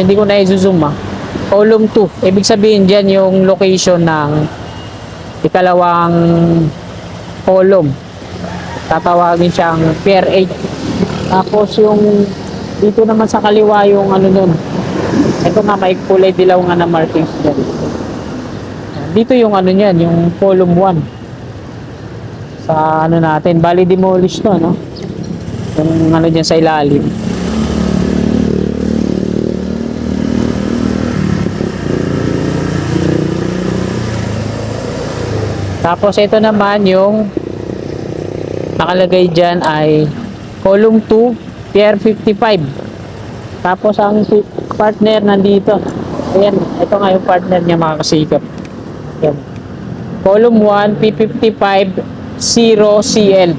hindi ko na i-zoom Column 2. Ibig sabihin dyan yung location ng ikalawang column. Tatawagin siyang Pier 8. Tapos yung dito naman sa kaliwa yung ano nun. Ito nga may kulay dilaw nga na markings dyan. Dito yung ano niyan, yung column 1. Sa ano natin, bali demolish to, no? Yung ano dyan sa ilalim. Tapos ito naman yung nakalagay dyan ay column 2, Pier 55. Tapos ang partner nandito. Ayan, ito nga yung partner niya mga kasikap. Ayan. Column 1, P55, 0CL.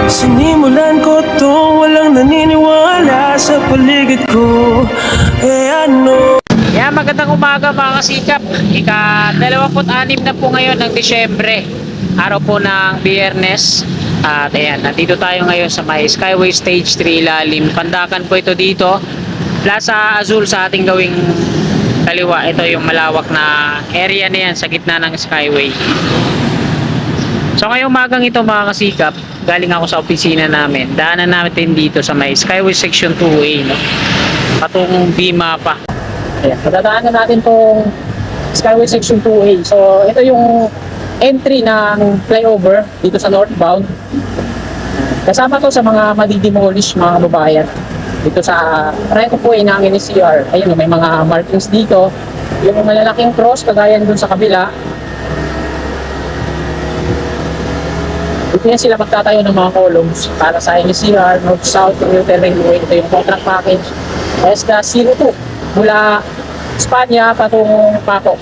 Sinimulan ko to, walang naniniwala sa paligid ko. Ano? Yan, magandang umaga mga kasikap. Ika-26 na po ngayon ng Disyembre. Araw po ng Biyernes. At ayan, nandito tayo ngayon sa may Skyway Stage 3 ilalim. Pandakan po ito dito. Plaza Azul sa ating gawing kaliwa. Ito yung malawak na area na yan sa gitna ng Skyway. So ngayong umagang ito mga kasikap, galing ako sa opisina namin. Daanan natin dito sa may Skyway Section 2A, no? Patungong Bima pa. Ayan, patadaanan natin tong Skyway Section 2A. So ito yung entry ng flyover dito sa northbound. Kasama to sa mga madidemolish mga kababayan. Dito sa right of way ng NCR. Ayun, may mga markings dito. Yung malalaking cross, kagaya dun sa kabila. Dito yan sila magtatayo ng mga columns para sa NCR, North-South, Commuter Railway. Ito yung contract package. ESDA 02 mula Espanya patungong Paco.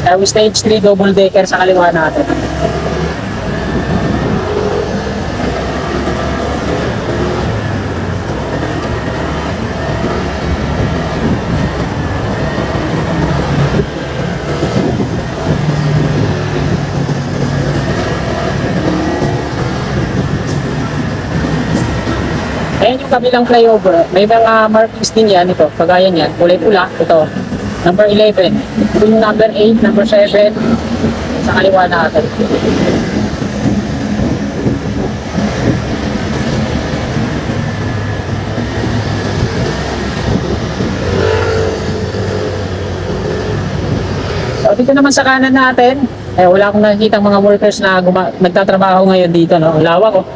Skyway Stage 3 double decker sa kaliwa natin. Ayan yung kabilang flyover. May mga markings din yan. Ito, kagaya niyan. Kulay pula. Ito, number 11. Ito yung number 8, number 7. Sa kaliwa natin. So, dito naman sa kanan natin, wala akong nakikita mga workers na nagtatrabaho ngayon dito. No? Lawak, oh.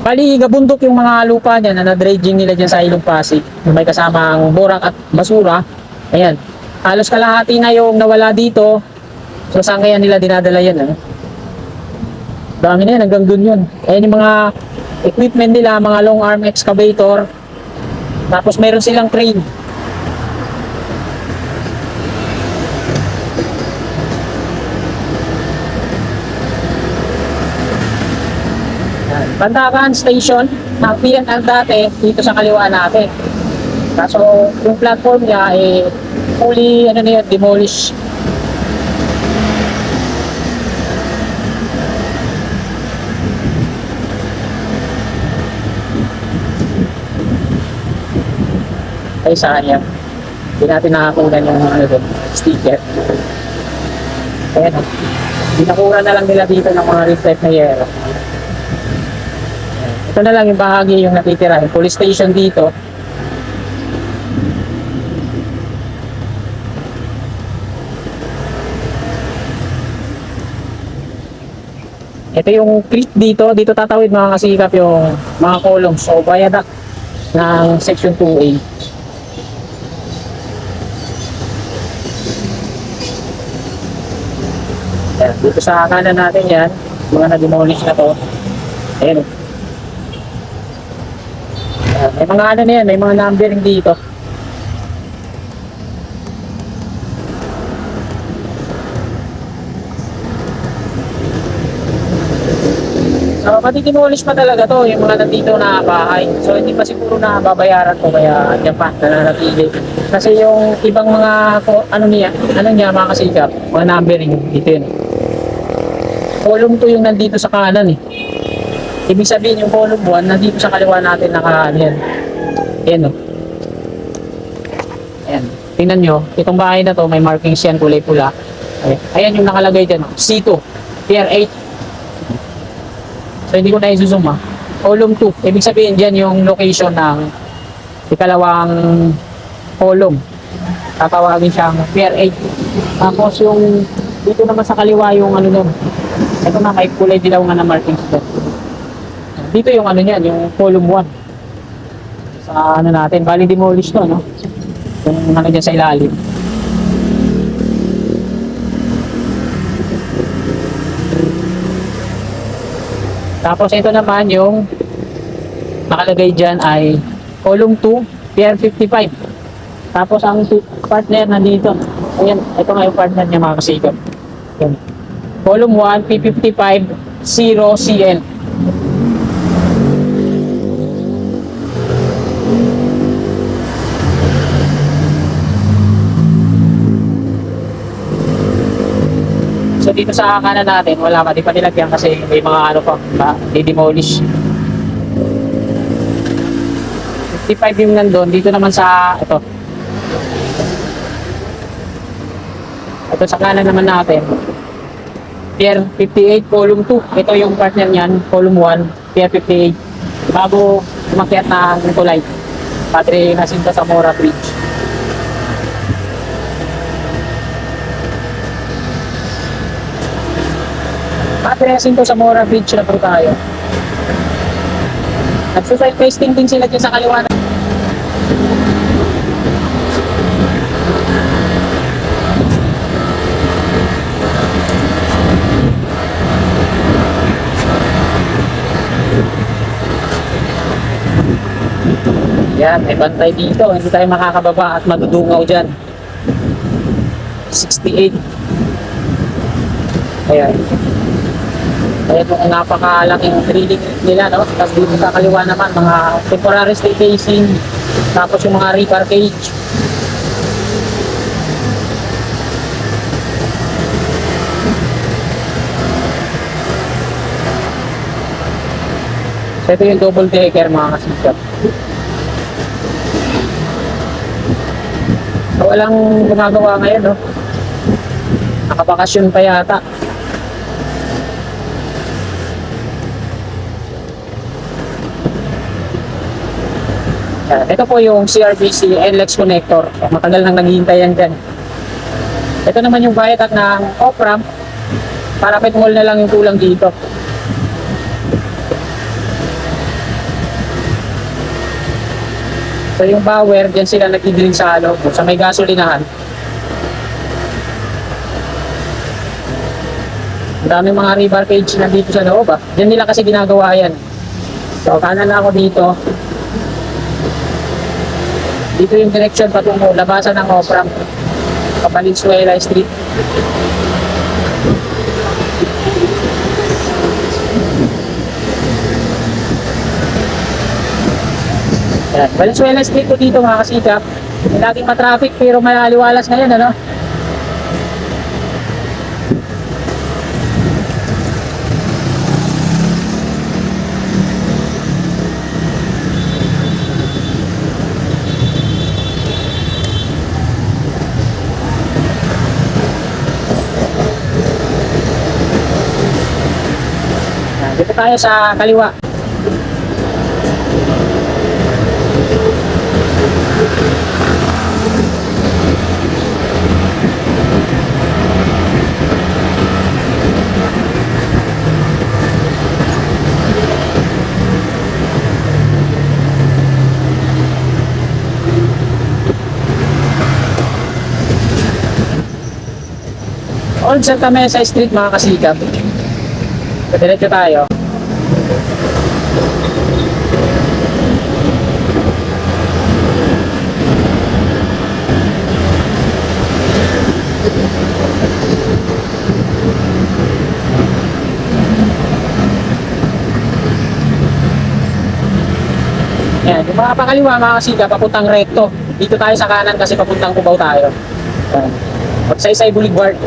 Bali, gabundok yung mga lupa niya na na-dredging nila dyan sa Ilog Pasig. May kasamang burak at basura. Ayan. Halos kalahati na yung nawala dito. So, saan kaya nila dinadala yan? Dami na yan, hanggang dun yun. Ayan yung mga equipment nila, mga long arm excavator. Tapos mayroon silang crane. Pandakan Station, ang PNR dati dito sa kaliwa natin. Kaso yung platform niya ay fully demolished. Ay sayang. Hindi natin nakakunan yung sticker. Ayan, binakura na lang nila dito ng mga reflect na yero. Ito na lang yung bahagi yung natitira. Yung police station dito. Ito yung creek dito. Dito tatawid mga kasikap yung mga columns o viaduct ng section 2A. Ayan, dito sa kanan natin yan. Mga na-demolish na to. Ayan. May mga ano na yan, may mga numbering dito. So, matidemolish pa talaga to, yung mga nandito na bahay. So, hindi pa siguro na babayaran ko, kaya andyan pa, nananatili. Kasi yung ibang mga, ano niya mga kasikap, mga numbering dito yun. Column 2 yung nandito sa kanan eh. Ibig sabihin yung column 1 nandito sa kaliwa natin naka yan. Ayan o. Ayan. Tingnan nyo, itong bahay na to, may markings yan, kulay pula. Ayan yung nakalagay dyan, C2, Pier 8. So, hindi ko na i-zoom ha. Column 2. Ibig sabihin dyan yung location ng ikalawang column. Tatawagin siyang Pier 8. Tapos yung dito naman sa kaliwa yung ano nun. Ito na, may kulay dilaw nga na markings dyan. Dito yung ano niyan, yung column 1. Sa ano natin, bali demolish to, no? Yung ano dyan sa ilalim. Tapos ito naman yung nakalagay dyan ay column 2, Pier 55. Tapos ang partner nandito. Ayan, ito nga yung partner niya mga kasigap. Ayan. Column 1, P55, 0 CL. So dito sa kanan natin, wala pa, di pa nilagyan kasi may mga ano pa, di-demolish. 55 yung nandun, dito naman sa, ito sa kanan naman natin, Pier 58, column 2. Ito yung partner niyan, column 1, Pier 58. Bago umakyat na ng tulay, Padre Jacinto Zamora Bridge. Padre Jacinto Zamora Bridge na po tayo. Nagsuside pasting din sila dyan sa kaliwa. Yan, may bantay dito. Hindi tayo makakababa at madudungaw dyan. 68. Ayan. Kaya itong napakalaking drilling nila, no? Tapos dito sa kaliwa naman, mga temporary stay casing. Tapos yung mga rebar cage. So ito yung double decker mga kasikat. So walang gumagawa ngayon, no? Nakabakasyon pa yata. Ito po yung CRBC NLEX connector. Matagal nang naghihintay yan dyan. Ito naman yung viaduct ng off-ramp. Parapet wall na lang yung kulang dito. So yung power, dyan sila nag-i-drill sa ano, sa may gasolinahan. Ang daming mga rebar cage na dito sa loob. Dyan nila kasi ginagawa yan. So kanan na ako dito. Dito yung direction patungo, labasan ng off-ramp. Valenzuela Street. Yan. Valenzuela Street po dito mga kasikap. Laging matraffic pero malaliwalas ngayon, ano? Yan. Dito tayo sa kaliwa. Old Santa Mesa Street mga kasikap. Diretso tayo. Yan, yung mga pakaliwa mga kasikap, papuntang recto. Dito tayo sa kanan kasi papuntang Cubao tayo. Yan. Magsaysay Boulevard.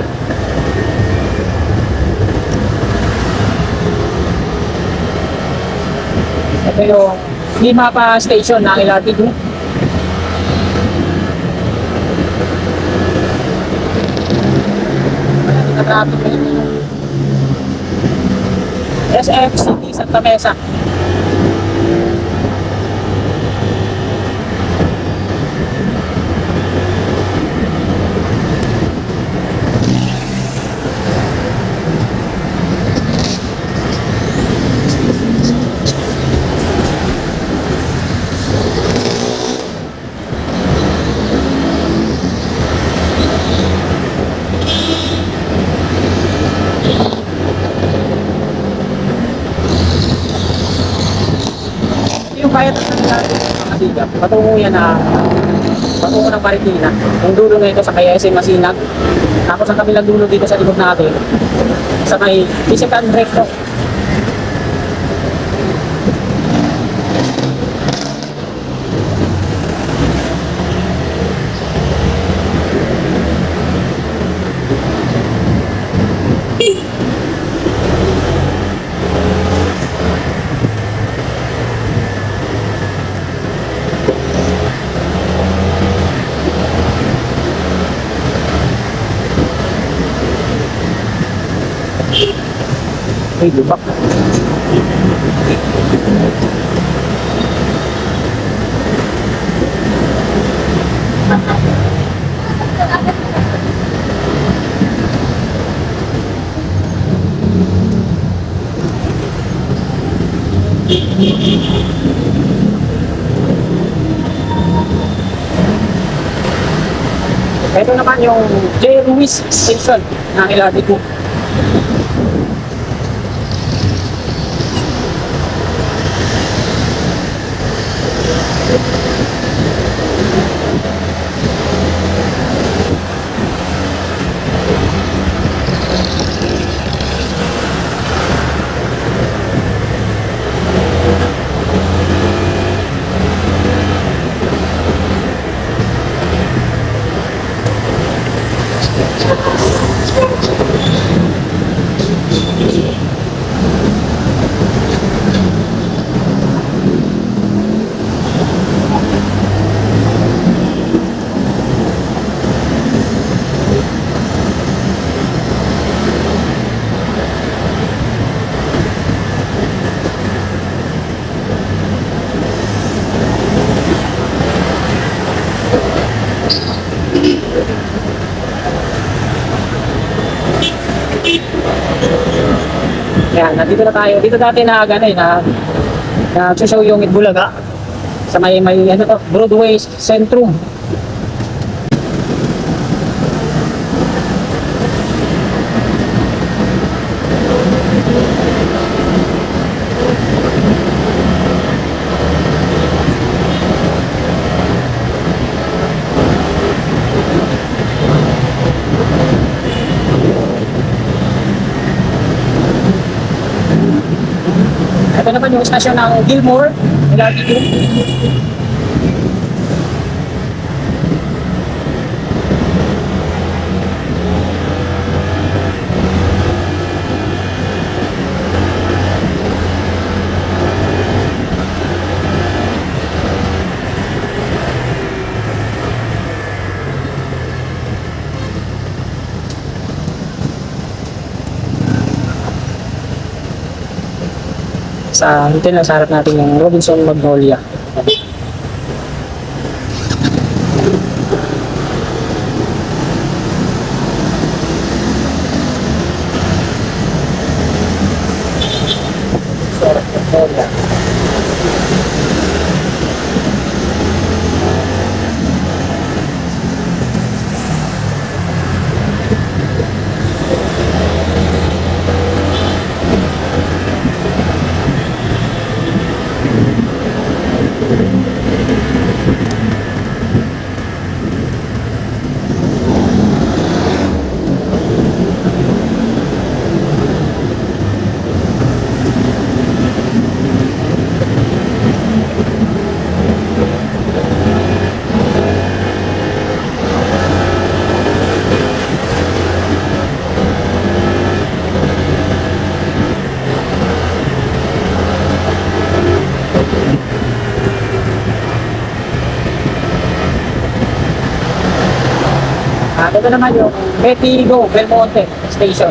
Ito yung Limapa Station ng LRT. litrato ko yun. SF City, Santa Mesa. Yung bayad ng natin mga sigap, patungo yan na patungo ng Marikina. Yung dulo na ito sa kaya SM Masinag. Tapos ang kabilang dulo dito sa likod natin sa may Bisikan Break to. Ay, lubak. Ito naman yung J. Ruiz Station ng LRT po. Yan, nandito na tayo. Dito dati na show yung Itbulaga sa may ano to, Broadway Centrum. Ito naman yung stasyon ng Gilmore, LRT2. Dito na sa harap natin yung Robinson Magnolia. Magnolia. At ito naman yung Betigo Belmonte Station.